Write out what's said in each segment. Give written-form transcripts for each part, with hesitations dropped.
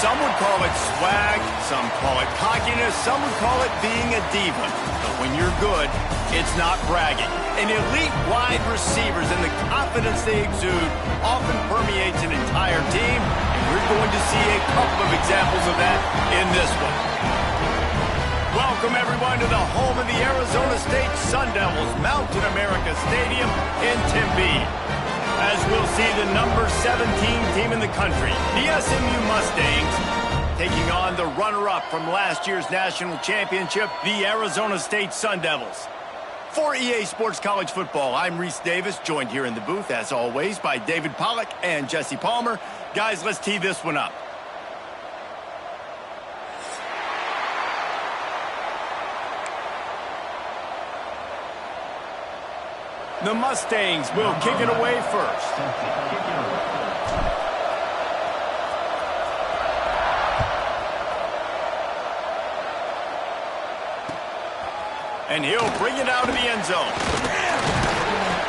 Some would call it swag, some call it cockiness, some would call it being a diva. But when you're good, it's not bragging. And elite wide receivers and the confidence they exude often permeates an entire team, and we're going to see a couple of examples of that in this one. Welcome, everyone, to the home of the Arizona State Sun Devils, Mountain America Stadium in Tempe. As we'll see the number 17 team in the country, the SMU Mustangs, taking on the runner-up from last year's national championship, the Arizona State Sun Devils. For EA Sports College Football, I'm Reese Davis, joined here in the booth, as always, by David Pollack and Jesse Palmer. Guys, let's tee this one up. The Mustangs will kick it away first. And he'll bring it out of the end zone.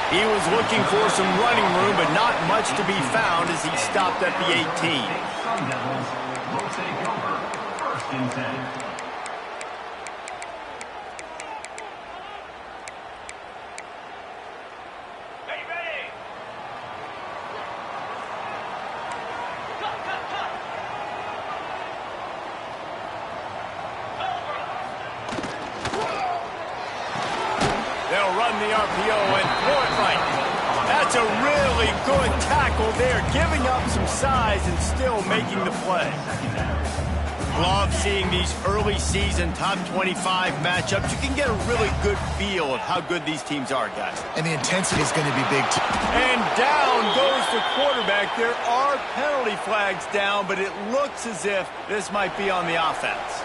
He was looking for some running room, but not much to be found as he stopped at the 18. Sun Devils will take over first and 10. They'll run the RPO and throw it right. That's a really good tackle there, giving up some size and still making the play. Love seeing these early season top 25 matchups. You can get a really good feel of how good these teams are, guys. And the intensity is going to be big, too. And down goes the quarterback. There are penalty flags down, but it looks as if this might be on the offense.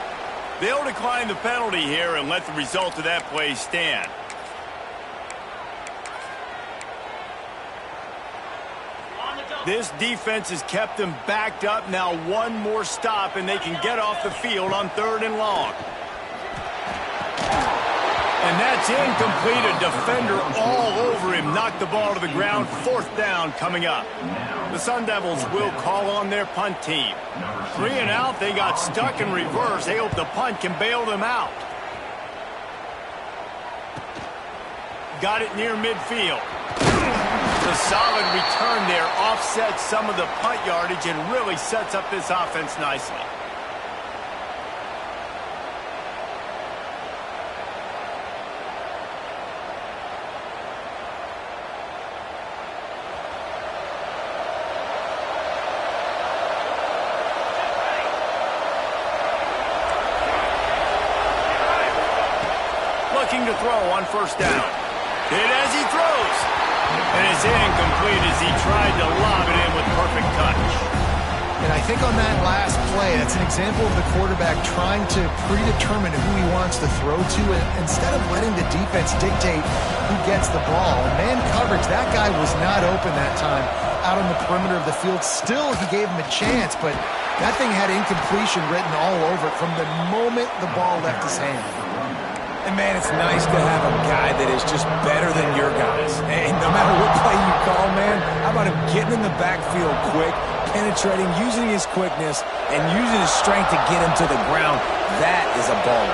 They'll decline the penalty here and let the result of that play stand. This defense has kept them backed up. Now one more stop, and they can get off the field on 3rd and long. And that's incomplete. A defender all over him. Knocked the ball to the ground. 4th down coming up. The Sun Devils will call on their punt team. 3 and out. They got stuck in reverse. They hope the punt can bail them out. Got it near midfield. The solid return there offsets some of the punt yardage and really sets up this offense nicely. Looking to throw on 1st down. Hit as he throws. And it's incomplete as he tried to lob it in with perfect touch. And I think on that last play, that's an example of the quarterback trying to predetermine who he wants to throw to, and instead of letting the defense dictate who gets the ball. In man coverage, that guy was not open that time out on the perimeter of the field. Still, he gave him a chance, but that thing had incompletion written all over it from the moment the ball left his hand. And, man, it's nice to have a guy that is just better than your guys. And no matter what play you call, man, how about him getting in the backfield quick, penetrating, using his quickness, and using his strength to get him to the ground? That is a baller.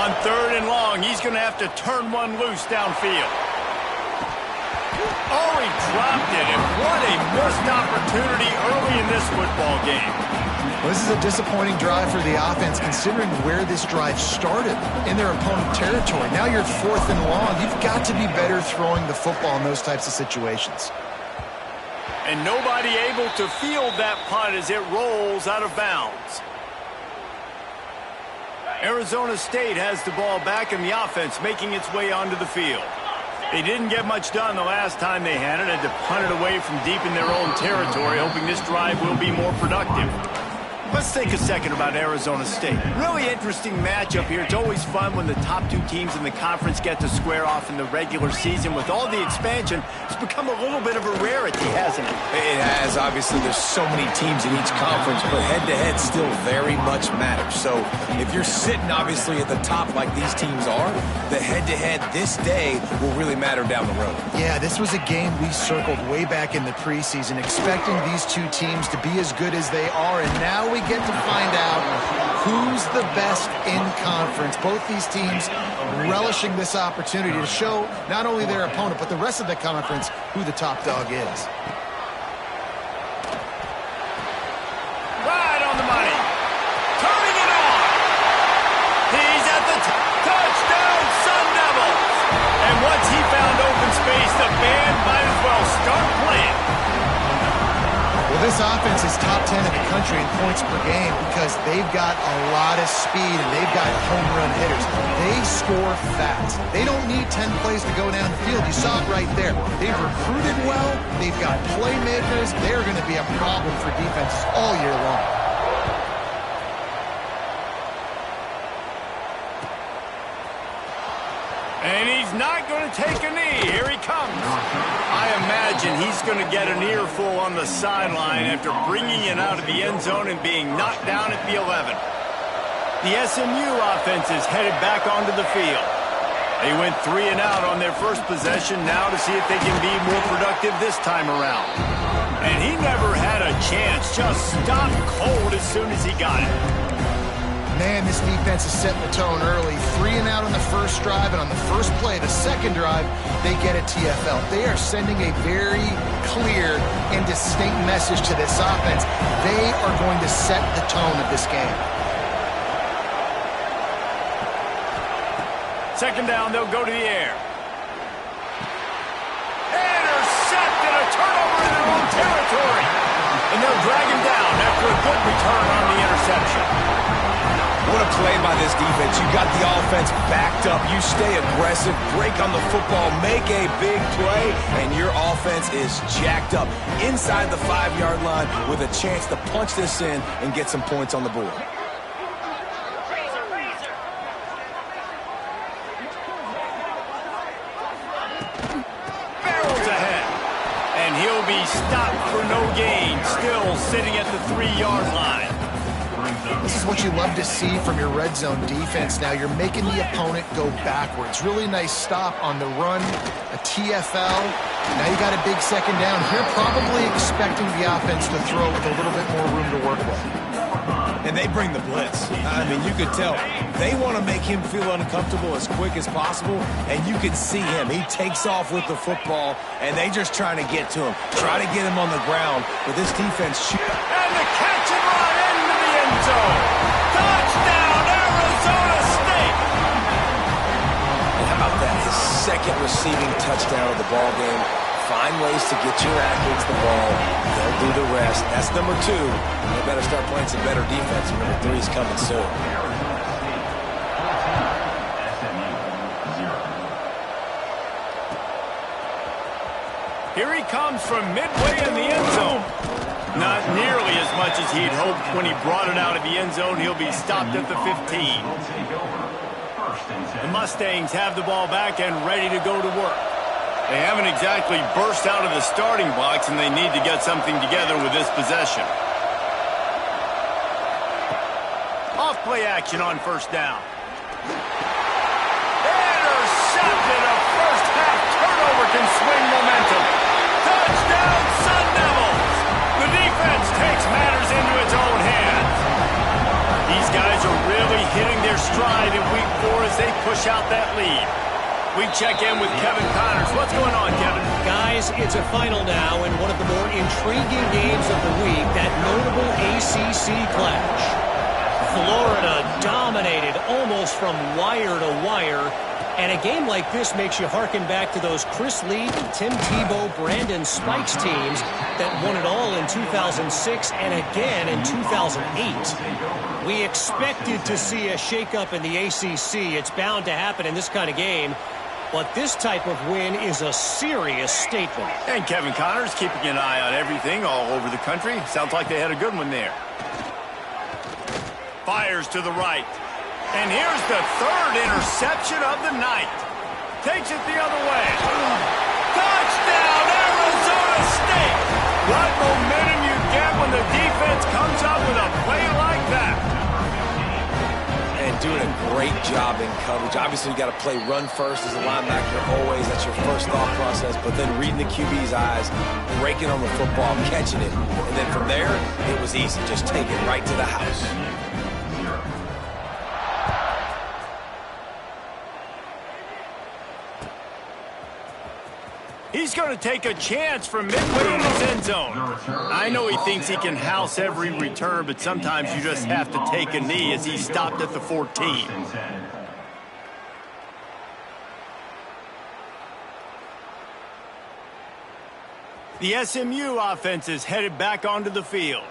On 3rd and long, he's going to have to turn one loose downfield. Oh, he dropped it, and what a missed opportunity early in this football game. Well, this is a disappointing drive for the offense, considering where this drive started in their opponent territory. Now you're 4th and long. You've got to be better throwing the football in those types of situations. And nobody able to field that punt as it rolls out of bounds. Arizona State has the ball back, and the offense making its way onto the field. They didn't get much done the last time they had it. Had to punt it away from deep in their own territory, hoping this drive will be more productive. Let's take a second about Arizona State. Really interesting matchup here. It's always fun when the top 2 teams in the conference get to square off in the regular season. With all the expansion, it's become a little bit of a rarity, hasn't it? It has. Obviously, there's so many teams in each conference, but head-to-head still very much matters. So if you're sitting, obviously, at the top like these teams are, the head-to-head this day will really matter down the road. Yeah, this was a game we circled way back in the preseason, expecting these 2 teams to be as good as they are, and now we get to find out who's the best in conference. Both these teams relishing this opportunity to show not only their opponent, but the rest of the conference who the top dog is. Right on the money. Turning it on. He's at the touchdown, Sun Devils. And once he found open space, the band might as well Well, this offense is top 10 in the country in points per game because they've got a lot of speed and they've got home run hitters. They score fast. They don't need 10 plays to go down the field. You saw it right there. They've recruited well. They've got playmakers. They're going to be a problem for defenses all year long. And he's not going to take a knee. Here he comes. I imagine he's going to get an earful on the sideline after bringing it out of the end zone and being knocked down at the 11. The SMU offense is headed back onto the field. They went 3 and out on their first possession, now to see if they can be more productive this time around. And he never had a chance, just stopped cold as soon as he got it. Man, this defense is setting the tone early. 3 and out on the first drive, and on the first play, the second drive, they get a TFL. They are sending a very clear and distinct message to this offense. They are going to set the tone of this game. Second down, they'll go to the air. Intercepted, a turnover in their own territory. And they'll drag him down after a good return on the interception. What a play by this defense. You got the offense backed up. You stay aggressive, break on the football, make a big play, and your offense is jacked up inside the 5-yard line with a chance to punch this in and get some points on the board. Barrels ahead. And he'll be stopped for no gain, still sitting at the 3-yard line. This is what you love to see from your red zone defense. Now you're making the opponent go backwards. Really nice stop on the run, a TFL. Now you got a big second down. You're probably expecting the offense to throw with a little bit more room to work with. And they bring the blitz. I mean, you could tell they want to make him feel uncomfortable as quick as possible, and you can see him. He takes off with the football, and they just trying to get to him, try to get him on the ground. But this defense... And the catch and run into the end zone. Touchdown, Arizona State! And how about that? His second receiving touchdown of the ball game. Find ways to get your athletes the ball. They'll do the rest. That's number 2. They better start playing some better defense. Number 3 is coming soon. Here he comes from midway in the end zone. Not nearly as much as he'd hoped when he brought it out of the end zone. He'll be stopped at the 15. The Mustangs have the ball back and ready to go to work. They haven't exactly burst out of the starting blocks, and they need to get something together with this possession. Off-play action on first down. Intercepted. A first-half turnover can swing momentum. Touchdown, Sun Devils! The defense takes matters into its own hands. These guys are really hitting their stride in Week 4 as they push out that lead. We check in with Kevin Connors. What's going on, Kevin? Guys, it's a final now in one of the more intriguing games of the week, that notable ACC clash. Florida dominated almost from wire to wire, and a game like this makes you hearken back to those Chris Lee, Tim Tebow, Brandon Spikes teams that won it all in 2006 and again in 2008. We expected to see a shakeup in the ACC. It's bound to happen in this kind of game. But this type of win is a serious statement. And Kevin Connors keeping an eye on everything all over the country. Sounds like they had a good one there. Fires to the right. And here's the third interception of the night. Takes it the other way. Touchdown, Arizona State! What momentum you get when the defense comes up with a play like that. And doing a great job in coverage. Obviously, you got to play run first as a linebacker always. That's your first thought process. But then reading the QB's eyes, breaking on the football, catching it. And then from there, it was easy. Just take it right to the house. He's going to take a chance from midway in his end zone. I know he thinks he can house every return, but sometimes you just have to take a knee as he's stopped at the 14. The SMU offense is headed back onto the field.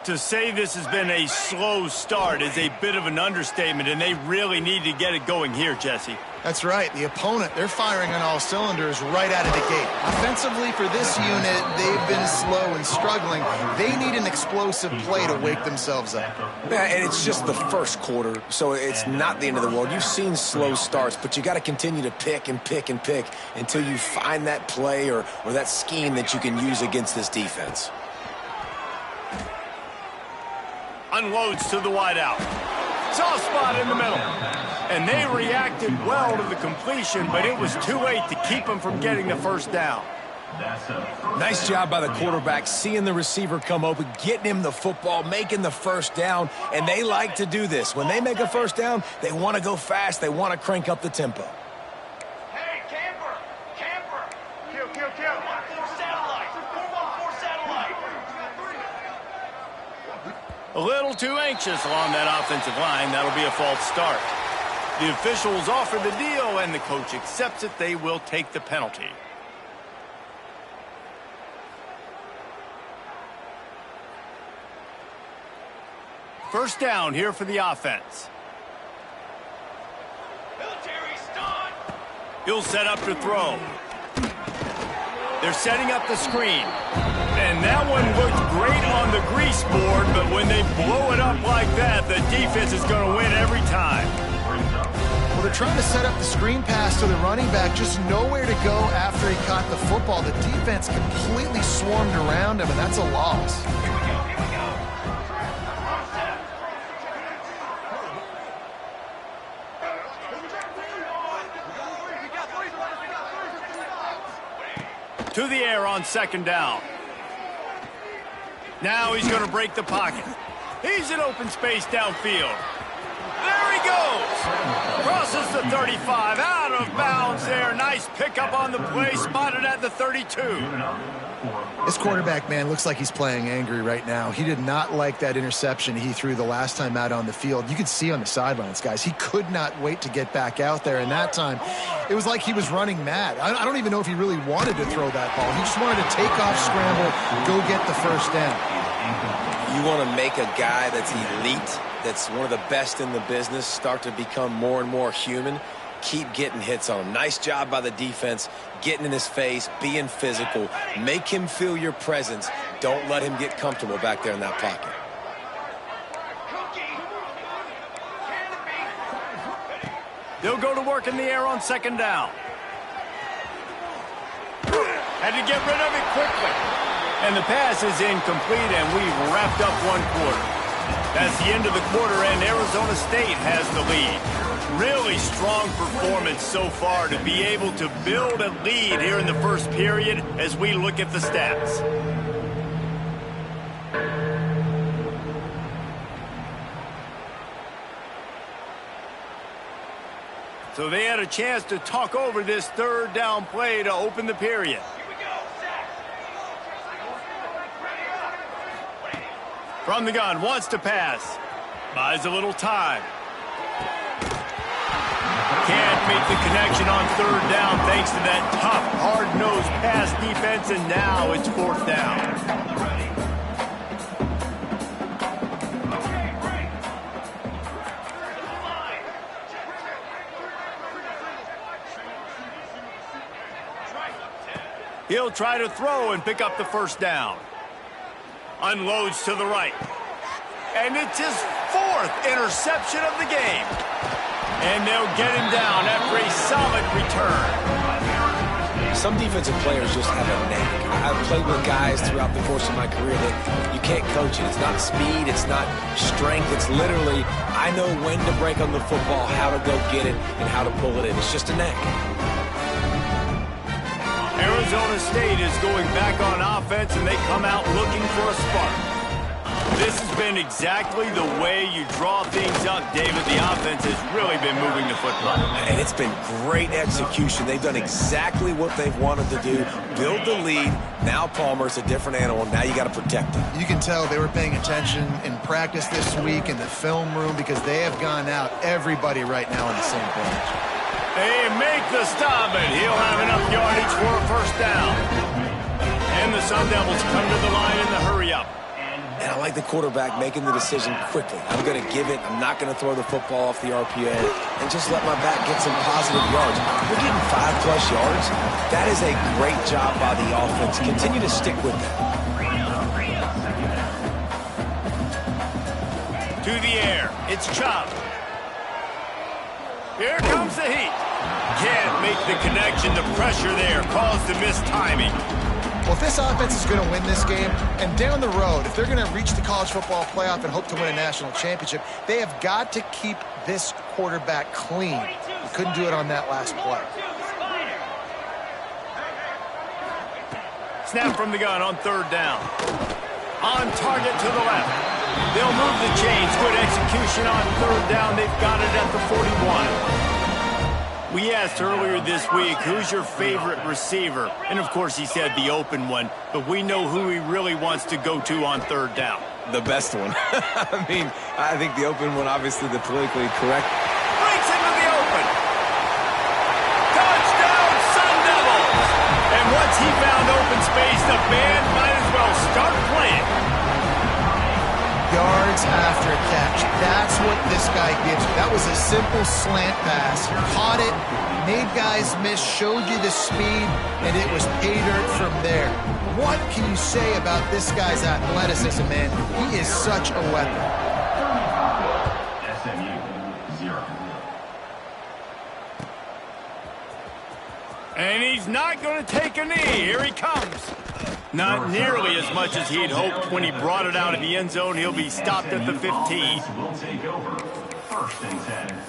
To say this has been a slow start is a bit of an understatement, and they really need to get it going here, Jesse. That's right. The opponent, they're firing on all cylinders right out of the gate. Offensively for this unit, they've been slow and struggling. They need an explosive play to wake themselves up. Yeah, and it's just the first quarter, so it's not the end of the world. You've seen slow starts, but you got to continue to pick and pick and pick until you find that play or that scheme that you can use against this defense. Unloads to the wideout. Soft spot in the middle. And they reacted well to the completion, but it was too late to keep them from getting the first down. Nice job by the quarterback, seeing the receiver come open, getting him the football, making the first down, and they like to do this. When they make a first down, they want to go fast. They want to crank up the tempo. Hey, camper! Camper! Kill! 414 satellite! 414 satellite! A little too anxious along that offensive line. That'll be a false start. The officials offer the deal, and the coach accepts it. They will take the penalty. First down here for the offense. Military stun! He'll set up to throw. They're setting up the screen. And that one looked great on the grease board, but when they blow it up like that, the defense is going to win every time. Well, they're trying to set up the screen pass to the running back, just nowhere to go after he caught the football. The defense completely swarmed around him, and that's a loss. To the air on second down. Now he's going to break the pocket. He's in open space downfield. There he goes. Crosses the 35. Out of bounds there. Nice pickup on the play. Spotted at the 32. This quarterback, man, looks like he's playing angry right now. He did not like that interception he threw the last time out on the field. You could see on the sidelines, guys, he could not wait to get back out there. And that time, it was like he was running mad. I don't even know if he really wanted to throw that ball. He just wanted to take off, scramble, go get the first down. You want to make a guy that's elite, that's one of the best in the business, start to become more and more human. Keep getting hits on him. Nice job by the defense, getting in his face, being physical. Make him feel your presence. Don't let him get comfortable back there in that pocket. They'll go to work in the air on second down. Had to get rid of it quickly. And the pass is incomplete, and we've wrapped up one quarter. That's the end of the quarter, and Arizona State has the lead. Really strong performance so far to be able to build a lead here in the first period as we look at the stats. So they had a chance to talk over this third down play to open the period. From the gun, wants to pass. Buys a little time. Can't make the connection on third down thanks to that tough, hard-nosed pass defense, and now it's fourth down. He'll try to throw and pick up the first down. Unloads to the right. And it's his fourth interception of the game. And they'll get him down after a solid return. Some defensive players just have a knack. I've played with guys throughout the course of my career that you can't coach it. It's not speed, it's not strength. It's literally, I know when to break on the football, how to go get it, and how to pull it in. It's just a knack. Arizona State is going back on offense, and they come out looking for a spark. This has been exactly the way you draw things up, David. The offense has really been moving the football. And it's been great execution. They've done exactly what they've wanted to do. Build the lead. Now Palmer's a different animal. Now you got to protect him. You can tell they were paying attention in practice this week in the film room because they have gone out, everybody right now on the same page. They make the stop, and he'll have enough yardage for a first down. And And the Sun Devils come to the line in the hurry-up. And I like the quarterback making the decision quickly. I'm going to give it. I'm not going to throw the football off the RPO and just let my back get some positive yards. We're getting 5+ yards. That is a great job by the offense. Continue to stick with that. To the air. It's Chubb. Here comes the heat. Can't make the connection. The pressure there caused the mistiming. Well, if this offense is going to win this game, and down the road, if they're going to reach the college football playoff and hope to win a national championship, they have got to keep this quarterback clean. He couldn't do it on that last play. Snap from the gun on 3rd down. On target to the left. They'll move the chains. Good execution on 3rd down. They've got it at the 41. We asked earlier this week, who's your favorite receiver? And, of course, he said the open one. But we know who he really wants to go to on 3rd down. The best one. I mean, I think the open one, obviously the politically correct. Breaks into the open. Touchdown, Sun Devils! And once he found open space, the band might as well start playing. Yards after a catch. That's what this guy gives you. That was a simple slant pass. Caught it, made guys miss, showed you the speed, and it was pay dirt from there. What can you say about this guy's athleticism, man? He is such a weapon. SMU 0. And he's not going to take a knee. Here he comes. Not nearly as much as he'd hoped when he brought it out of the end zone. He'll be stopped at the 15. Will take over. 1st and 10.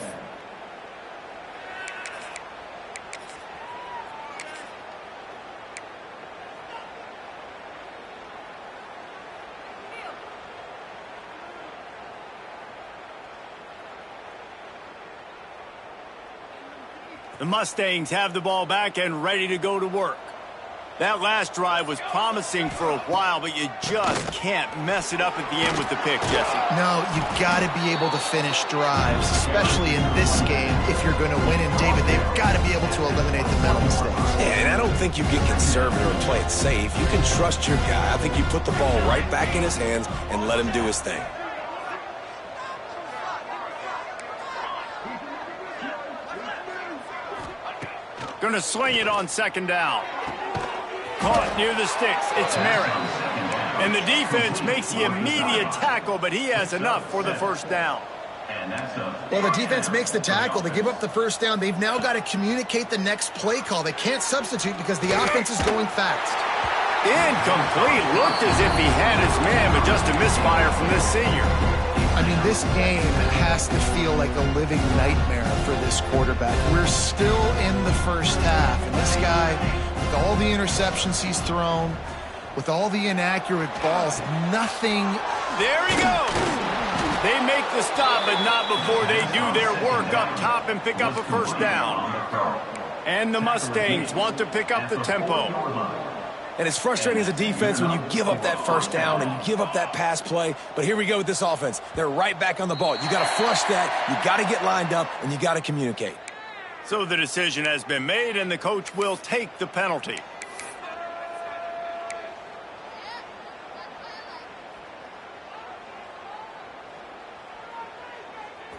The Mustangs have the ball back and ready to go to work. That last drive was promising for a while, but you just can't mess it up at the end with the pick, Jesse. No, you've got to be able to finish drives, especially in this game if you're going to win. And, David, they've got to be able to eliminate the mental mistakes. Yeah, and I don't think you get conservative or play it safe. You can trust your guy. I think you put the ball right back in his hands and let him do his thing. Going to sling it on 2nd down. Caught near the sticks. It's Merritt. And the defense makes the immediate tackle, but he has enough for the 1st down. Well, the defense makes the tackle. They give up the 1st down. They've now got to communicate the next play call. They can't substitute because the offense is going fast. Incomplete. Looked as if he had his man, but just a misfire from this senior. I mean, this game has to feel like a living nightmare for this quarterback. We're still in the 1st half, and this guy, with all the interceptions he's thrown, with all the inaccurate balls, nothing. There he goes. They make the stop, but not before they do their work up top and pick up a 1st down. And the Mustangs want to pick up the tempo. And it's frustrating as a defense when you give up that 1st down and you give up that pass play. But here we go with this offense. They're right back on the ball. You got to flush that. You got to get lined up, and you got to communicate. So the decision has been made, and the coach will take the penalty.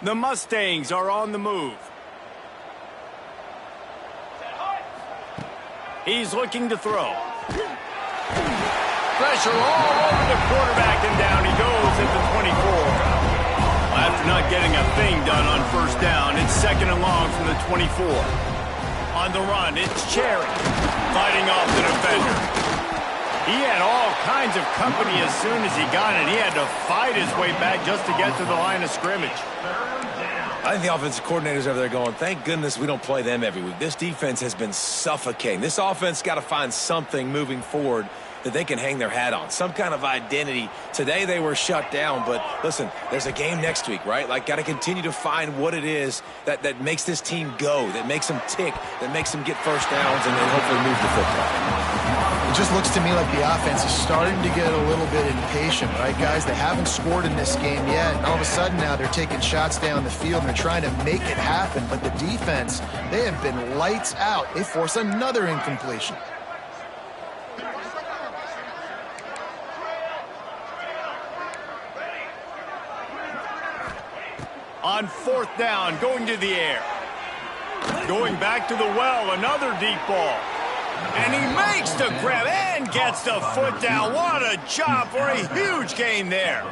The Mustangs are on the move. He's looking to throw. Pressure all over the quarterback, and down he goes at the 24. After not getting a thing done on 1st down, it's 2nd and long from the 24. On the run, it's Cherry fighting off the defender. He had all kinds of company as soon as he got it. He had to fight his way back just to get to the line of scrimmage. I think the offensive coordinators over there going, thank goodness we don't play them every week. This defense has been suffocating. This offense got to find something moving forward that they can hang their hat on, some kind of identity. Today they were shut down, but listen, there's a game next week, right? Like, got to continue to find what it is that makes this team go, that makes them tick, that makes them get 1st downs, and then hopefully move the football. It just looks to me like the offense is starting to get a little bit impatient, right, guys? They haven't scored in this game yet, and all of a sudden now they're taking shots down the field and they're trying to make it happen, but the defense, they have been lights out. They force another incompletion. On 4th down, going to the air. Going back to the well, another deep ball. And he makes the grab and gets the foot down. What a job for a huge gain there.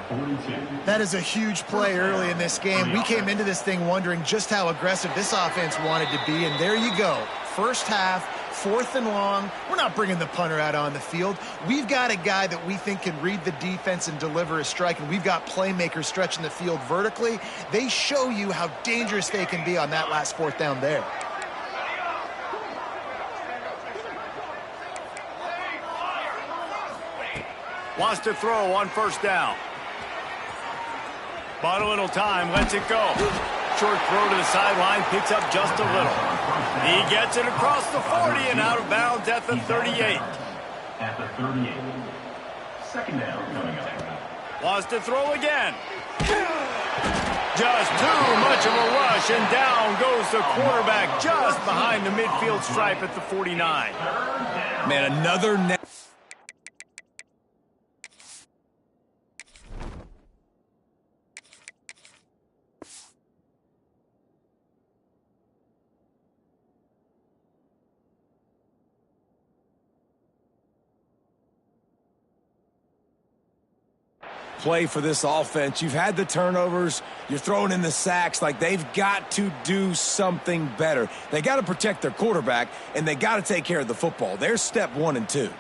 That is a huge play early in this game. We came into this thing wondering just how aggressive this offense wanted to be, and there you go. First half, 4th and long. We're not bringing the punter out on the field. We've got a guy that we think can read the defense and deliver a strike, and we've got playmakers stretching the field vertically. They show you how dangerous they can be on that last 4th down there. Wants to throw on 1st down. Bought a little time, lets it go. Short throw to the sideline, picks up just a little. He gets it across the 40 and out of bounds at the 38. At the 38. 2nd down coming up. Wants to throw again. Just too much of a rush, and down goes the quarterback just behind the midfield stripe at the 49. Man, another net. Play for this offense. You've had the turnovers. You're throwing in the sacks. Like, they've got to do something better. They got to protect their quarterback, and they got to take care of the football. There's step 1 and 2.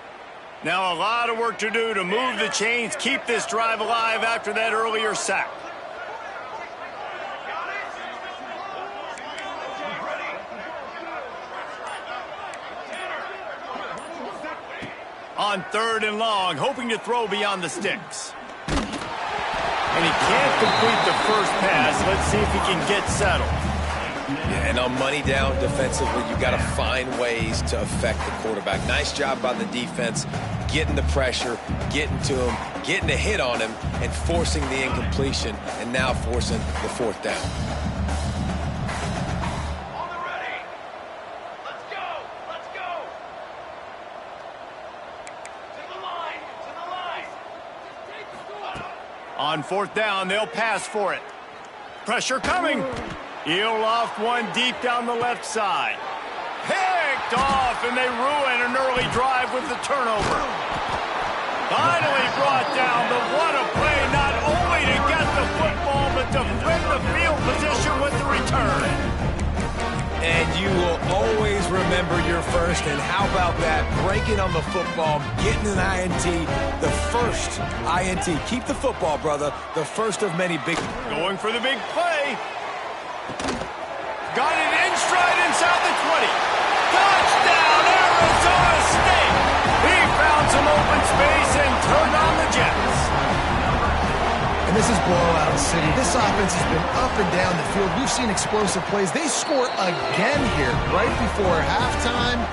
Now a lot of work to do to move the chains, keep this drive alive after that earlier sack. On 3rd and long, hoping to throw beyond the sticks. And he can't complete the first pass. Let's see if he can get settled. Yeah, and on money down defensively, you got to find ways to affect the quarterback. Nice job by the defense, getting the pressure, getting to him, getting a hit on him, and forcing the incompletion, and now forcing the 4th down. On 4th down, they'll pass for it. Pressure coming. He'll loft one deep down the left side. Picked off, and they ruin an early drive with the turnover. Finally brought down, but what a play, not only to get the football, but to flip the field position with the return. And you will always remember your first, and how about that? Breaking on the football, getting an INT, the first INT. Keep the football, brother. The first of many big. Going for the big play. Got it in stride inside the 20. Touchdown, Arizona State. He found some open space and turned on the Jets. And this is blowout city. This offense has been up and down the field. We've seen explosive plays. They score again here right before halftime.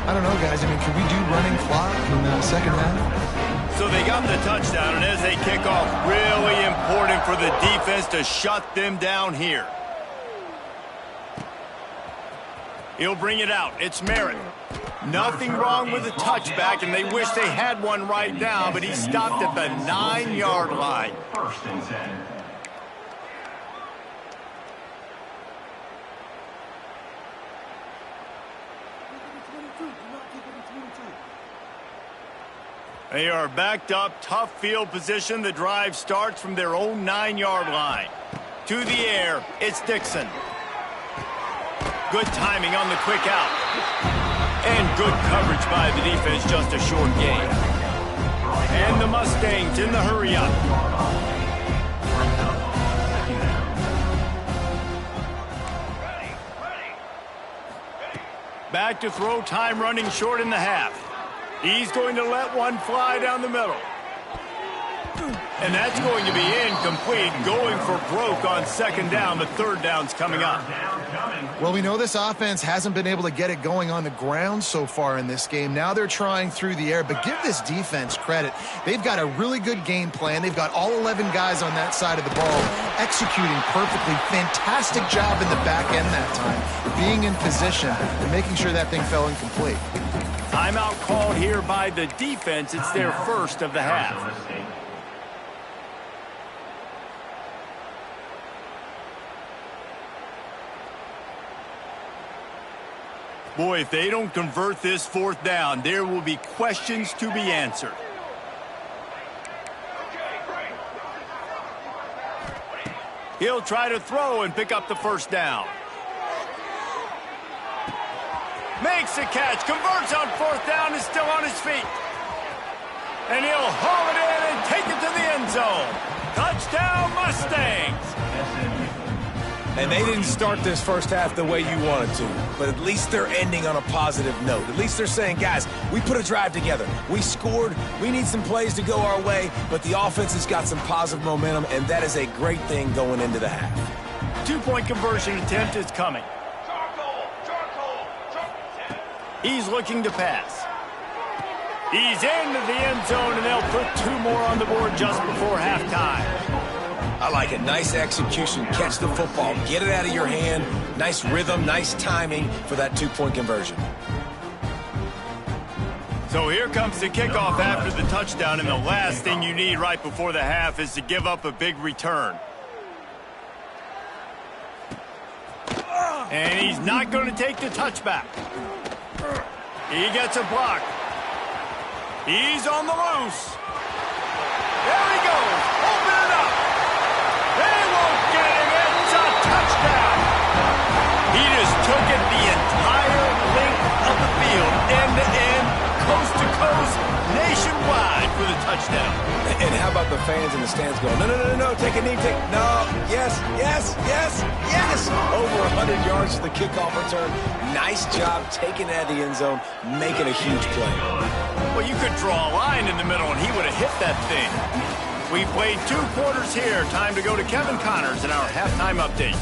I don't know, guys. I mean, can we do running clock in the second half? So they got the touchdown, and as they kick off, really important for the defense to shut them down here. He'll bring it out. It's Merritt. Nothing wrong with the touchback, and they wish they had one right now, but he stopped at the 9-yard line. 1st and 10. They are backed up, tough field position. The drive starts from their own 9-yard line. To the air, it's Dixon. Good timing on the quick out. And good coverage by the defense, just a short gain. And the Mustangs in the hurry-up. Back to throw, time running short in the half. He's going to let one fly down the middle. And that's going to be incomplete, going for broke on 2nd down. The 3rd down's coming up. Well, we know this offense hasn't been able to get it going on the ground so far in this game. Now they're trying through the air, but give this defense credit. They've got a really good game plan. They've got all 11 guys on that side of the ball executing perfectly. Fantastic job in the back end that time, being in position and making sure that thing fell incomplete. Timeout called here by the defense. It's their first of the half. Boy, if they don't convert this fourth down, there will be questions to be answered. He'll try to throw and pick up the first down. Makes a catch, converts on fourth down, is still on his feet. And he'll haul it in and take it to the end zone. Touchdown, Mustangs! And they didn't start this first half the way you wanted to, but at least they're ending on a positive note. At least they're saying, guys, we put a drive together. We scored. We need some plays to go our way, but the offense has got some positive momentum, and that is a great thing going into the half. Two-point conversion attempt is coming. He's looking to pass. He's into the end zone, and they'll put two more on the board just before halftime. I like it. Nice execution. Catch the football. Get it out of your hand. Nice rhythm, nice timing for that two-point conversion. So here comes the kickoff after the touchdown, and the last thing you need right before the half is to give up a big return. And he's not going to take the touchback. He gets a block. He's on the loose. There he goes. Open it up. They won't get him. It's a touchdown. He just took it the entire length of the field, end to end, coast to coast, nationwide for the touchdown. And how about the fans in the stands going, no, no, no, no, no, take a knee, no, yes, yes, yes, yes. Over 100 yards to the kickoff return. Nice job taking it out of the end zone, making a huge play. Well, you could draw a line in the middle, and he would have hit that thing. We played 2 quarters here. Time to go to Kevin Connors in our halftime update.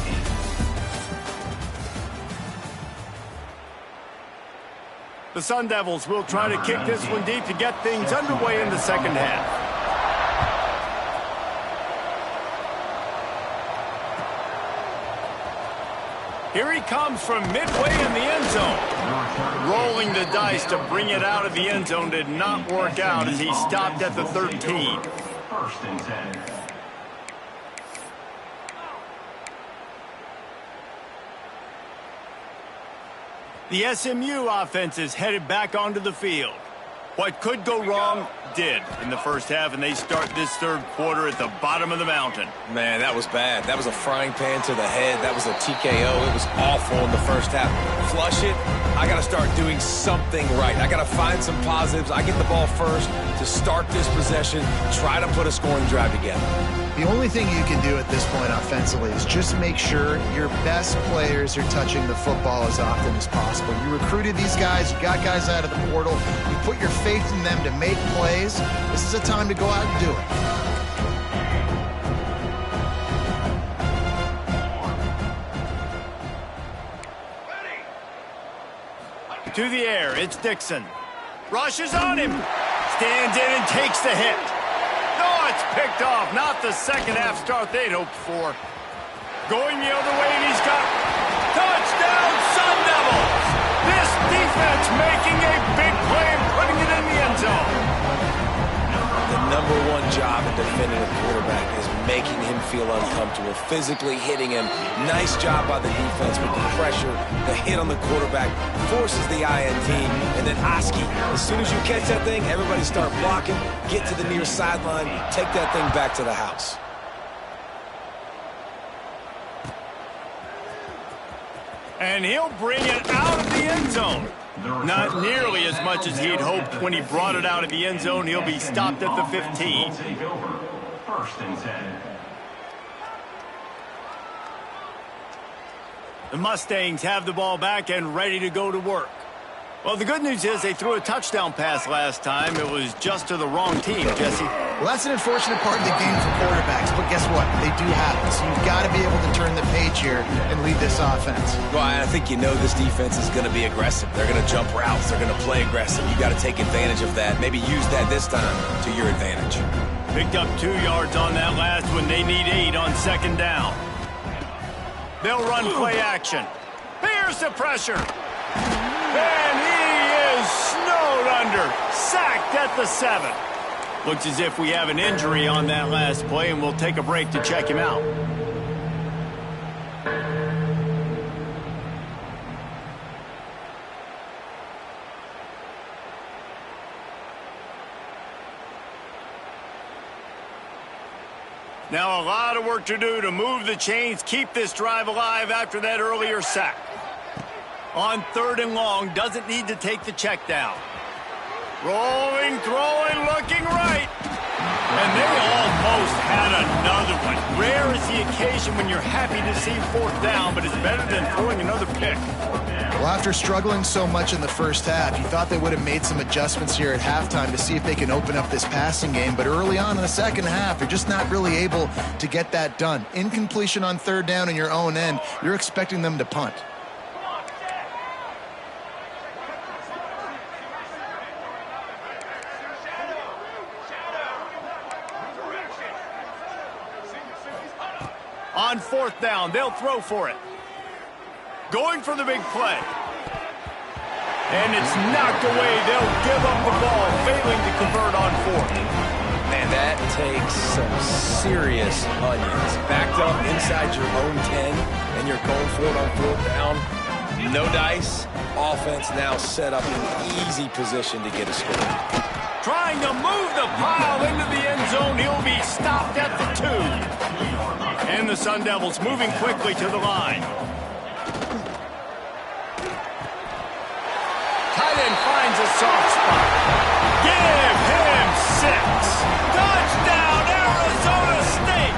The Sun Devils will try to kick this one deep to get things underway in the second half. Here he comes from midway in the end zone. Rolling the dice to bring it out of the end zone did not work out as he stopped at the 13. First and 10. The SMU offense is headed back onto the field. What could go wrong did in the first half, and they start this third quarter at the bottom of the mountain. Man, that was bad. That was a frying pan to the head. That was a TKO. It was awful in the first half. Flush it. I got to start doing something right. I got to find some positives. I get the ball first to start this possession, try to put a scoring drive together. The only thing you can do at this point offensively is just make sure your best players are touching the football as often as possible. You recruited these guys, you got guys out of the portal, you put your faith in them to make plays. This is a time to go out and do it. To the air, it's Dixon. Rushes on him. Stands in and takes the hit. No, it's picked off. Not the second half start they'd hoped for. Going the other way, and he's got touchdown Sun Devils. This defense making a big play and putting it in the end zone. The number one job in defending a quarterback is making him feel uncomfortable, physically hitting him. Nice job by the defense with the pressure. The hit on the quarterback forces the INT. And then Oski, as soon as you catch that thing, everybody start blocking, get to the near sideline, take that thing back to the house. And he'll bring it out of the end zone. Not nearly as much as he'd hoped when he brought it out of the end zone. He'll be stopped at the 15. First and 10. The Mustangs have the ball back and ready to go to work. Well, the good news is they threw a touchdown pass last time. It was just to the wrong team, Jesse. Well, that's an unfortunate part of the game for quarterbacks, but guess what? They do have it, so you've got to be able to turn the page here and lead this offense. Well, I think you know this defense is going to be aggressive. They're going to jump routes. They're going to play aggressive. You got to take advantage of that. Maybe use that this time to your advantage. Picked up 2 yards on that last one. They need 8 on second down. They'll run play action. Here's the pressure. And he is snowed under. Sacked at the 7. Looks as if we have an injury on that last play, and we'll take a break to check him out. Now a lot of work to do to move the chains, keep this drive alive after that earlier sack. On 3rd and long, doesn't need to take the check down. Rolling, throwing, looking right. And they almost had another one. Rare is the occasion when you're happy to see 4th down, but it's better than throwing another pick. Well, after struggling so much in the first half, you thought they would have made some adjustments here at halftime to see if they can open up this passing game. But early on in the second half, they're just not really able to get that done. Incompletion on 3rd down in your own end, you're expecting them to punt. On 4th down, they'll throw for it. Going for the big play. And it's knocked away. They'll give up the ball, failing to convert on 4th. Man, that takes some serious onions. Backed up inside your own 10, and you're going for it on 4th down. No dice. Offense now set up in easy position to get a score. Trying to move the pile into the end zone. He'll be stopped at the 2. And the Sun Devils moving quickly to the line. Tight end finds a soft spot. Give him 6. Touchdown, Arizona State.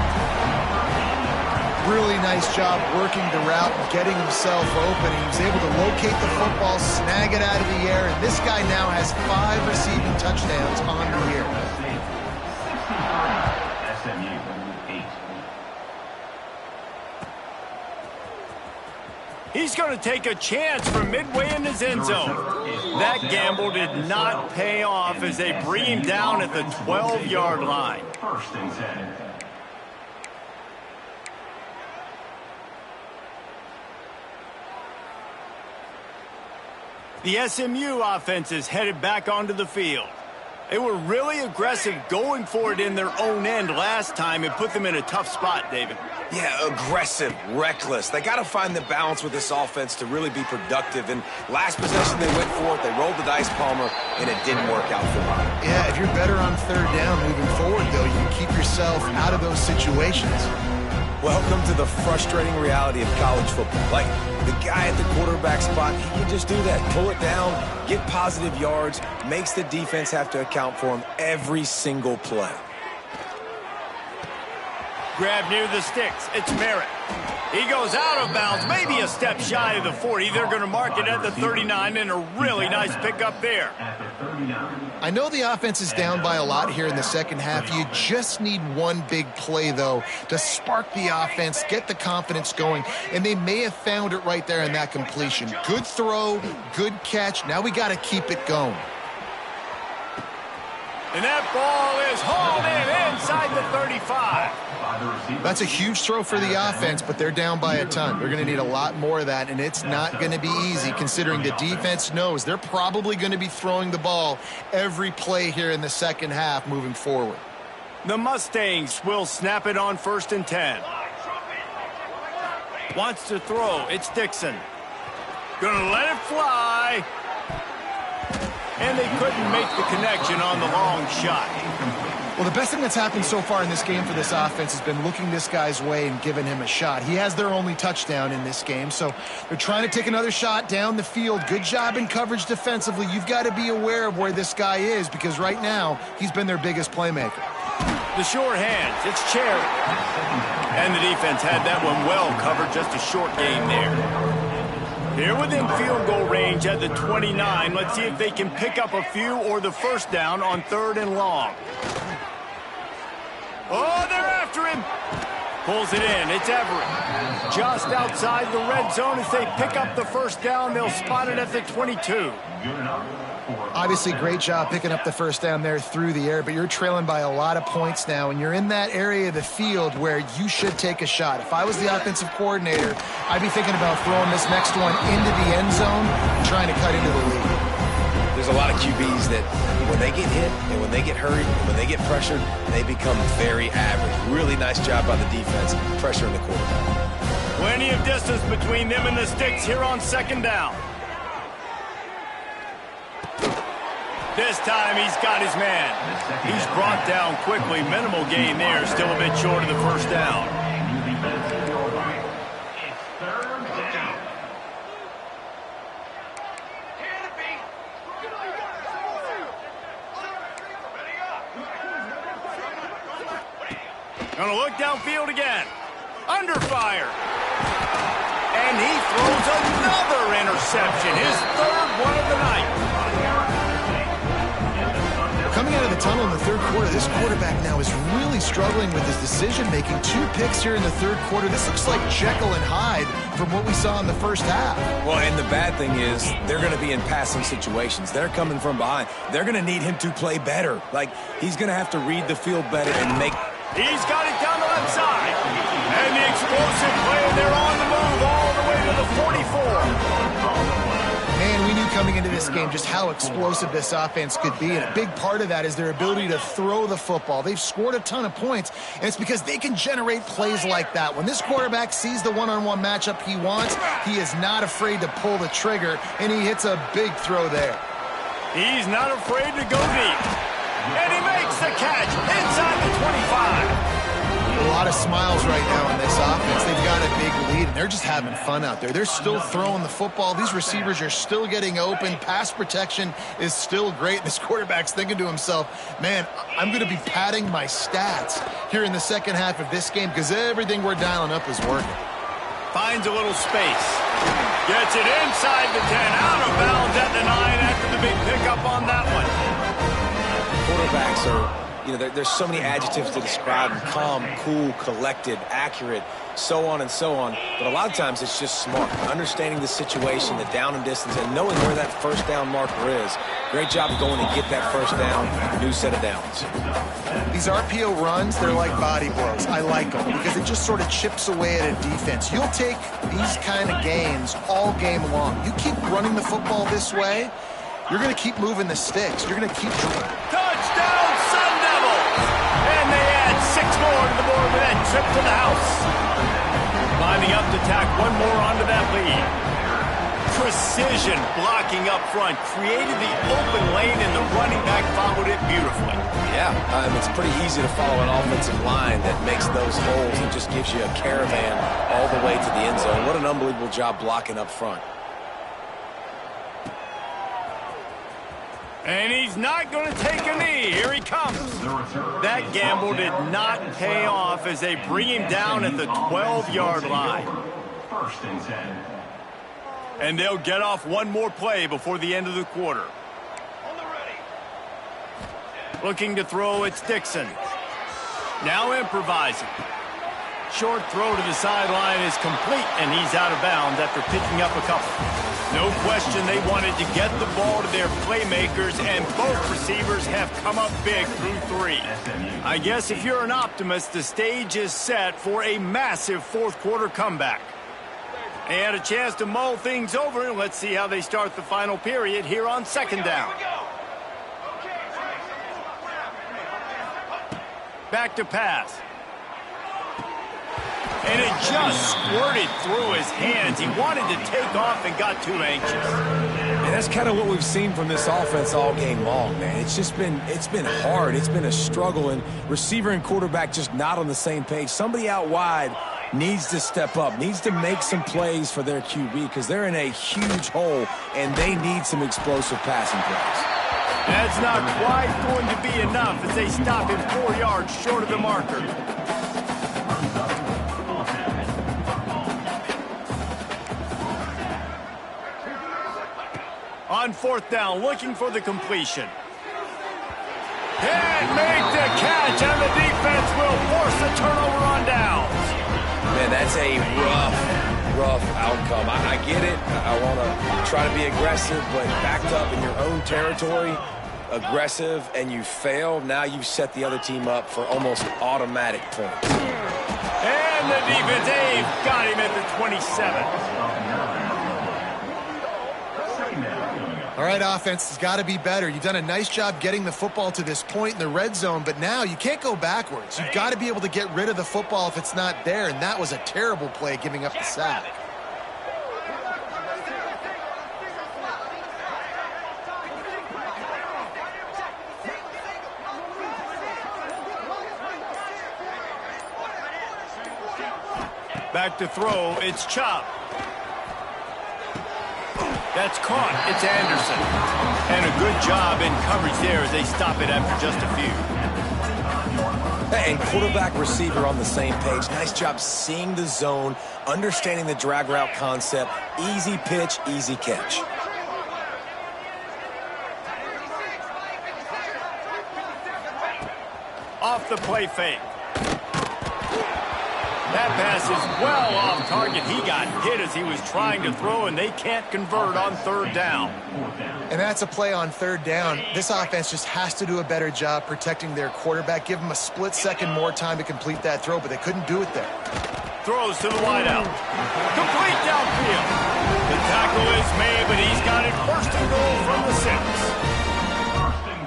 Really nice job working the route and getting himself open. He was able to locate the football, snag it out of the air, and this guy now has 5 receiving touchdowns on the year. SMU 8. He's going to take a chance from midway in his end zone. That gamble did not pay off as they bring him down at the 12-yard line. 1st and 10. The SMU offense is headed back onto the field. They were really aggressive going for it in their own end last time and put them in a tough spot, David. Yeah, aggressive, reckless. They got to find the balance with this offense to really be productive. And last possession, they went for it. They rolled the dice, Palmer, and it didn't work out for them. Yeah, if you're better on 3rd down moving forward, though, you can keep yourself out of those situations. Welcome to the frustrating reality of college football. Like, the guy at the quarterback spot, he can just do that. Pull it down, get positive yards, makes the defense have to account for him every single play. Grab near the sticks. It's Merritt. He goes out of bounds, maybe a step shy of the 40. They're going to mark it at the 39, and a really nice pickup there. I know the offense is down by a lot here in the second half. You just need one big play, though, to spark the offense, get the confidence going, and they may have found it right there in that completion. Good throw, good catch. Now we got to keep it going. And that ball is hauled in inside the 35. That's a huge throw for the offense, but they're down by a ton. They're going to need a lot more of that, and it's not going to be easy considering the defense knows they're probably going to be throwing the ball every play here in the second half moving forward. The Mustangs will snap it on 1st and 10. Wants to throw. It's Dixon. Gonna let it fly. And they couldn't make the connection on the long shot. Well, the best thing that's happened so far in this game for this offense has been looking this guy's way and giving him a shot. He has their only touchdown in this game, so they're trying to take another shot down the field. Good job in coverage defensively. You've got to be aware of where this guy is because right now he's been their biggest playmaker. The short hands, it's Cherry. And the defense had that one well covered, just a short gain there. Here within field goal range at the 29. Let's see if they can pick up a few or the 1st down on 3rd and long. Oh, they're after him. Pulls it in. It's Everett. Just outside the red zone as they pick up the 1st down. They'll spot it at the 22. Obviously, great job picking up the 1st down there through the air, but you're trailing by a lot of points now, and you're in that area of the field where you should take a shot. If I was the offensive coordinator, I'd be thinking about throwing this next one into the end zone and trying to cut into the lead. There's a lot of QBs that when they get hit and when they get hurried and when they get pressured, they become very average. Really nice job by the defense pressuring the quarterback. Plenty of distance between them and the sticks here on 2nd down. This time he's got his man. He's brought down quickly. Minimal gain there. Still a bit short of the first down. It's third down. Gonna look downfield again. Under fire. And he throws another interception. His third one of the night. Coming out of the tunnel in the third quarter, this quarterback now is really struggling with his decision-making. 2 picks here in the third quarter. This looks like Jekyll and Hyde from what we saw in the first half. Well, and the bad thing is they're going to be in passing situations. They're coming from behind. They're going to need him to play better. Like, he's going to have to read the field better and make... He's got it down the left side. And the explosive play, and they're on the move all the way to the 44. Man, we knew coming into this game just how explosive this offense could be, and a big part of that is their ability to throw the football. They've scored a ton of points, and it's because they can generate plays like that. When this quarterback sees the one-on-one matchup he wants, he is not afraid to pull the trigger, and he hits a big throw there. He's not afraid to go deep. And he makes the catch inside the 25. A lot of smiles right now in this offense. They've got a big lead, and they're just having fun out there. They're still throwing the football. These receivers are still getting open. Pass protection is still great. This quarterback's thinking to himself, man, I'm going to be padding my stats here in the second half of this game because everything we're dialing up is working. Finds a little space. Gets it inside the 10. Out of bounds at the 9 after the big pickup on that one. Quarterbacks are, you know, there's so many adjectives to describe them. Calm, cool, collected, accurate, so on and so on. But a lot of times it's just smart. Understanding the situation, the down and distance, and knowing where that first down marker is. Great job of going and get that first down, new set of downs. These RPO runs, they're like body blows. I like them because it just sort of chips away at a defense. You'll take these kind of gains all game long. You keep running the football this way, you're going to keep moving the sticks. You're going to keep... Touchdown, Sun Devils! And they add 6 more to the board with that trip to the house. Lining up to tack one more onto that lead. Precision blocking up front. Created the open lane, and the running back followed it beautifully. Yeah, it's pretty easy to follow an offensive line that makes those holes and just gives you a caravan all the way to the end zone. What an unbelievable job blocking up front. And he's not going to take a knee. Here he comes. That gamble did not pay off as they bring him down at the 12-yard line. First and 10. And they'll get off one more play before the end of the quarter. Looking to throw, it's Dixon. Now improvising. Short throw to the sideline is complete, and he's out of bounds after picking up a couple. No question they wanted to get the ball to their playmakers, and both receivers have come up big through 3. I guess if you're an optimist, the stage is set for a massive fourth-quarter comeback. They had a chance to mull things over, and let's see how they start the final period here on second down. Back to pass. And it just squirted through his hands. He wanted to take off and got too anxious. And that's kind of what we've seen from this offense all game long, man. It's been hard. It's been a struggle, and receiver and quarterback just not on the same page. Somebody out wide needs to step up, needs to make some plays for their QB because they're in a huge hole, and they need some explosive passing plays. That's not quite going to be enough as they stop him 4 yards short of the marker. On fourth down, looking for the completion. Can't make the catch, and the defense will force a turnover on downs. Man, that's a rough outcome. I get it. I want to try to be aggressive, but backed up in your own territory, aggressive, and you fail, now you've set the other team up for almost automatic points. And the defense, they've got him at the 27. All right, offense has got to be better. You've done a nice job getting the football to this point in the red zone, but now you can't go backwards. You've got to be able to get rid of the football if it's not there, and that was a terrible play giving up the sack. Back to throw, it's Chop. That's caught, it's Anderson. And a good job in coverage there as they stop it after just a few. And quarterback receiver on the same page. Nice job seeing the zone, understanding the drag route concept. Easy pitch, easy catch. Off the play fake. That pass is well off target. He got hit as he was trying to throw, and they can't convert on third down. And that's a play on third down. This offense just has to do a better job protecting their quarterback. Give them a split second more time to complete that throw, but they couldn't do it there. Throws to the wideout. Complete downfield. The tackle is made, but he's got it first and goal from the 6.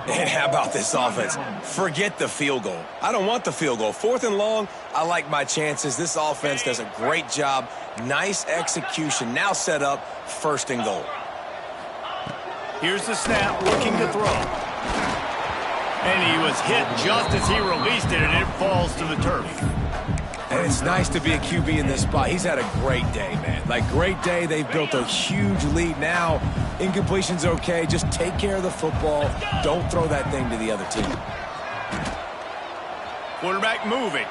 And how about this offense? Forget the field goal. I don't want the field goal. 4th and long, I like my chances. This offense does a great job. Nice execution. Now set up 1st and goal. Here's the snap, looking to throw. And he was hit just as he released it, and it falls to the turf. And it's nice to be a QB in this spot. He's had a great day, man. Like, great day. They've built a huge lead. Now, incompletion's okay. Just take care of the football. Don't throw that thing to the other team. Quarterback moving.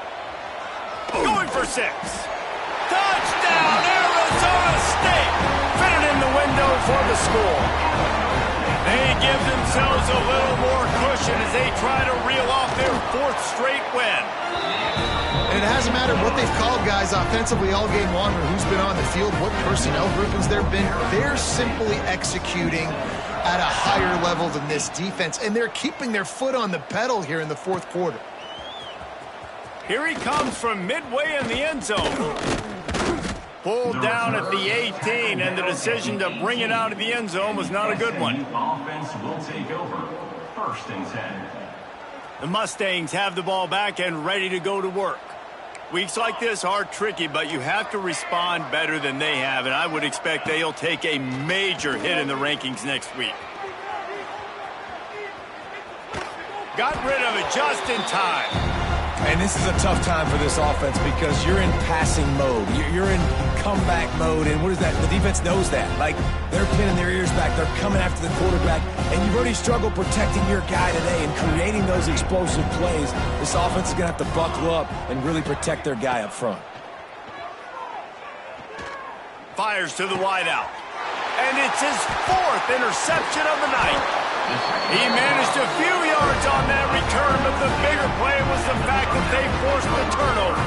Going for 6. Touchdown, Arizona State. Fit it in the window for the score. They give themselves a little more cushion as they try to reel off their 4th straight win. And it hasn't mattered what they've called guys offensively all game long or who's been on the field, what personnel groupings there have been. They're simply executing at a higher level than this defense, and they're keeping their foot on the pedal here in the 4th quarter. Here he comes from midway in the end zone. Pulled down at the 18, and the decision to bring it out of the end zone was not a good one. Offense will take over. 1st and 10. The Mustangs have the ball back and ready to go to work. Weeks like this are tricky, but you have to respond better than they have, and I would expect they'll take a major hit in the rankings next week. Got rid of it just in time. And this is a tough time for this offense because you're in passing mode. You're in comeback mode, and what is that? The defense knows that. Like, they're pinning their ears back. They're coming after the quarterback, and you've already struggled protecting your guy today and creating those explosive plays. This offense is going to have to buckle up and really protect their guy up front. Fires to the wideout. And it's his 4th interception of the night. He managed a few yards on that return, but the bigger play was the fact that they forced the turnover.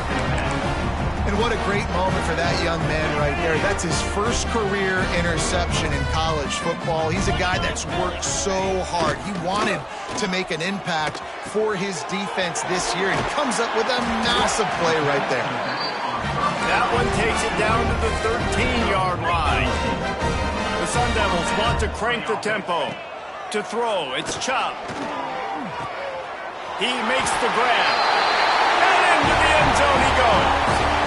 And what a great moment for that young man right there. That's his first career interception in college football. He's a guy that's worked so hard. He wanted to make an impact for his defense this year, and comes up with a massive play right there. That one takes it down to the 13-yard line. The Sun Devils want to crank the tempo. To throw, it's Chop. He makes the grab. And into the end zone he goes.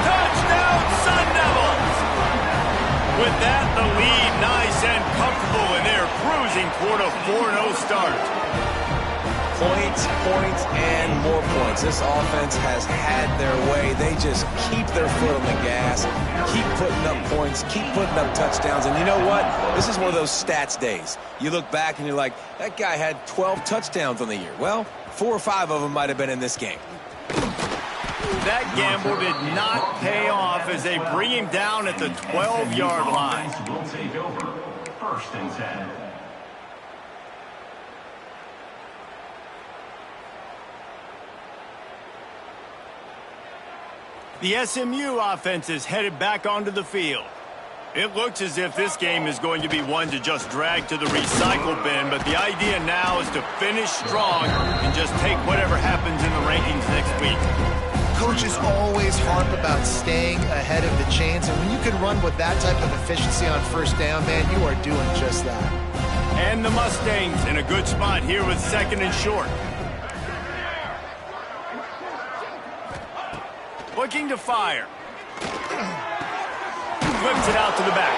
Touchdown, Sun Devils! With that, the lead nice and comfortable, and they're cruising toward a 4-0 start. Points, and more points. This offense has had their way. They just keep their foot on the gas, keep putting up points, keep putting up touchdowns. And you know what? This is one of those stats days. You look back and you're like, that guy had 12 touchdowns on the year. Well, 4 or 5 of them might have been in this game. That gamble did not pay off as they bring him down at the 12-yard line. Will take over. 1st and 10. The SMU offense is headed back onto the field. It looks as if this game is going to be one to just drag to the recycle bin, but the idea now is to finish strong and just take whatever happens in the rankings next week. Coaches always harp about staying ahead of the chains, and when you can run with that type of efficiency on 1st down, man, you are doing just that. And the Mustangs in a good spot here with 2nd and short. Looking to fire. Flips it out to the back.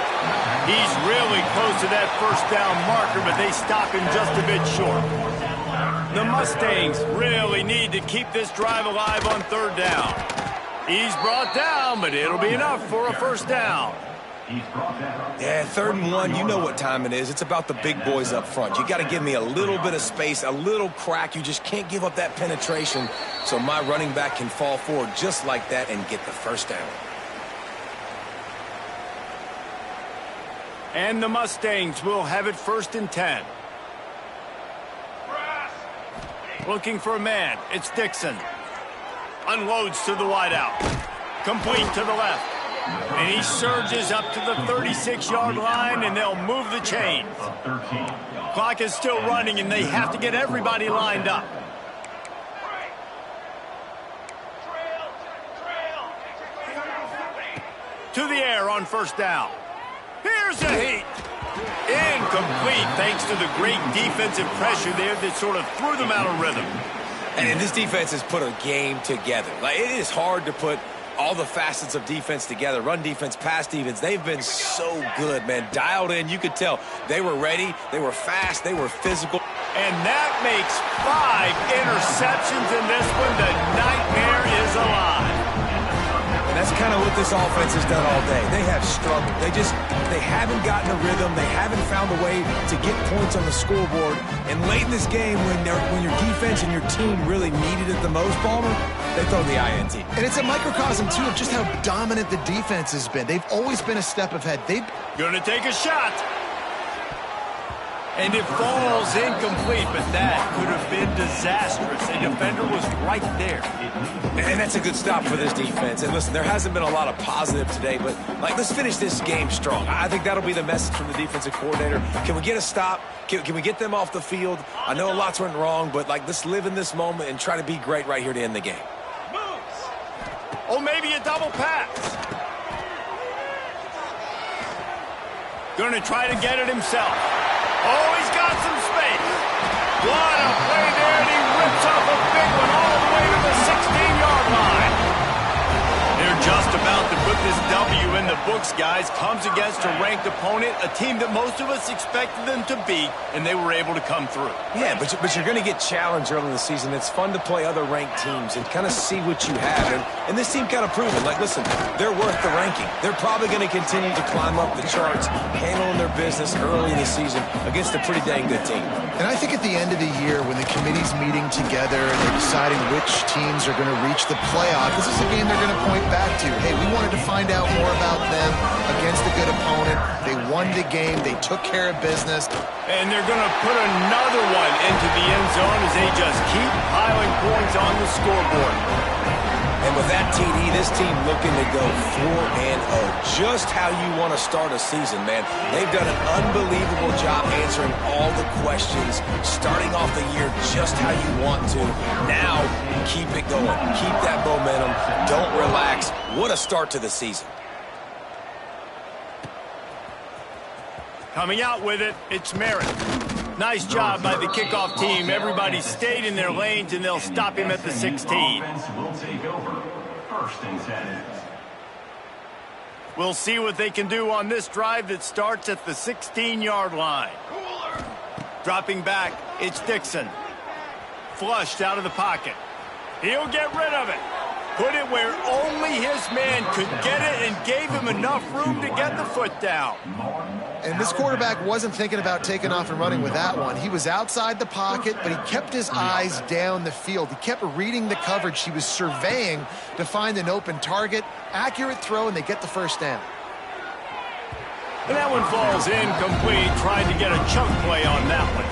He's really close to that 1st down marker, but they stop him just a bit short. The Mustangs really need to keep this drive alive on 3rd down. He's brought down, but it'll be enough for a first down. He's brought down. Yeah, 3rd and 1, you know what time it is. It's about the big boys up front. You got to give me a little bit of space, a little crack. You just can't give up that penetration so my running back can fall forward just like that and get the first down. And the Mustangs will have it 1st and 10. Looking for a man. It's Dixon. Unloads to the wideout. Complete to the left. And he surges up to the 36-yard line, and they'll move the chains. Clock is still running, and they have to get everybody lined up. To the air on 1st down. Here's a heat. Incomplete thanks to the great defensive pressure there that sort of threw them out of rhythm. And this defense has put a game together. Like, it is hard to put all the facets of defense together. Run defense, pass defense. They've been so good, man. Dialed in. You could tell they were ready. They were fast. They were physical. And that makes 5 interceptions in this one. The nightmare is alive. And that's kind of what this offense has done all day. They have struggled. They haven't gotten a rhythm. They haven't found a way to get points on the scoreboard. And late in this game, when your defense and your team really needed it the most, Palmer, they throw the INT. And it's a microcosm, too, of just how dominant the defense has been. They've always been a step ahead. Gonna take a shot. And it falls incomplete, but that could have been disastrous. A defender was right there. And that's a good stop for this defense. And listen, there hasn't been a lot of positive today, but let's finish this game strong. I think that'll be the message from the defensive coordinator. Can we get a stop? Can we get them off the field? I know lots went wrong, but let's live in this moment and try to be great right here to end the game. Oh, maybe a double pass. Gonna try to get it himself. Oh, he's got some space. What a play there, and he rips off a big one all the way to the 16-yard line. They're just about to put this W in the books, guys. Comes against a ranked opponent, a team that most of us expected them to beat, and they were able to come through. Yeah, but you're going to get challenged early in the season. It's fun to play other ranked teams and kind of see what you have. And this team kind of proved it. Listen, they're worth the ranking. They're probably going to continue to climb up the charts, handling their business early in the season against a pretty dang good team. And I think at the end of the year, when the committee's meeting together and they're deciding which teams are going to reach the playoff, this is a game they're going to point back to. Hey, we wanted to find out more about them against a good opponent. They won the game. They took care of business. And they're going to put another one into the end zone as they just keep piling points on the scoreboard. And with that TD, this team looking to go 4-0. Just how you want to start a season, man. They've done an unbelievable job answering all the questions, starting off the year just how you want to. Now, keep it going. Keep that momentum. Don't relax. What a start to the season. Coming out with it, it's Merritt. Nice job by the kickoff team. Everybody stayed in their lanes, and they'll stop him at the 16. Will take over. 1st and 10. We'll see what they can do on this drive that starts at the 16-yard line. Dropping back, it's Dixon. Flushed out of the pocket. He'll get rid of it. Put it where only his man could get it and gave him enough room to get the foot down. And this quarterback wasn't thinking about taking off and running with that one. He was outside the pocket, but he kept his eyes down the field. He kept reading the coverage. He was surveying to find an open target. Accurate throw, and they get the first down. And that one falls incomplete. Tried to get a chunk play on that one.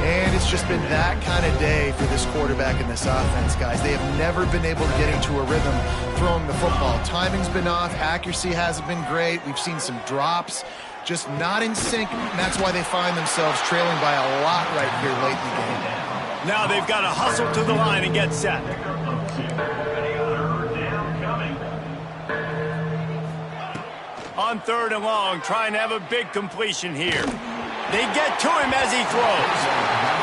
And it's just been that kind of day for this quarterback and this offense, guys. They have never been able to get into a rhythm throwing the football. Timing's been off. Accuracy hasn't been great. We've seen some drops. Just not in sync. And that's why they find themselves trailing by a lot right here late in the game. Now they've got to hustle to the line and get set. On 3rd and long, trying to have a big completion here. They get to him as he throws.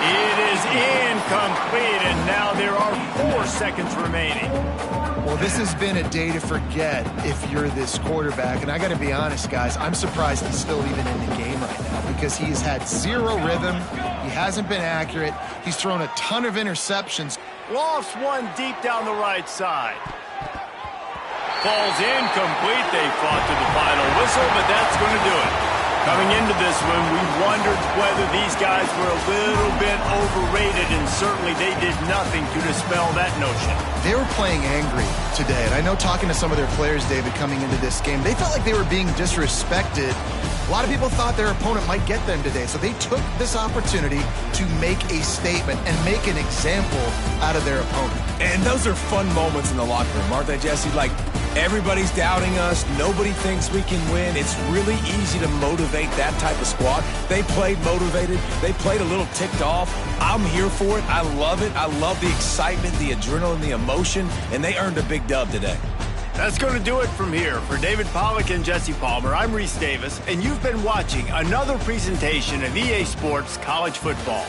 It is incomplete, and now there are 4 seconds remaining. Well, this has been a day to forget if you're this quarterback. And I got to be honest, guys, I'm surprised he's still even in the game right now because he's had 0 rhythm. He hasn't been accurate. He's thrown a ton of interceptions. Lost one deep down the right side. falls incomplete. They fought to the final whistle, but that's going to do it. Coming into this one, we wondered whether these guys were a little bit overrated, and certainly they did nothing to dispel that notion. They were playing angry today, and I know talking to some of their players, David, coming into this game, they felt like they were being disrespected. A lot of people thought their opponent might get them today, so they took this opportunity to make a statement and make an example out of their opponent. And those are fun moments in the locker room, aren't they, Jesse? Like, everybody's doubting us. Nobody thinks we can win. It's really easy to motivate that type of squad. They played motivated. They played a little ticked off. I'm here for it. I love it. I love the excitement, the adrenaline, the emotion, and they earned a big dub today. That's going to do it from here. For David Pollack and Jesse Palmer, I'm Reese Davis, and you've been watching another presentation of EA Sports College Football.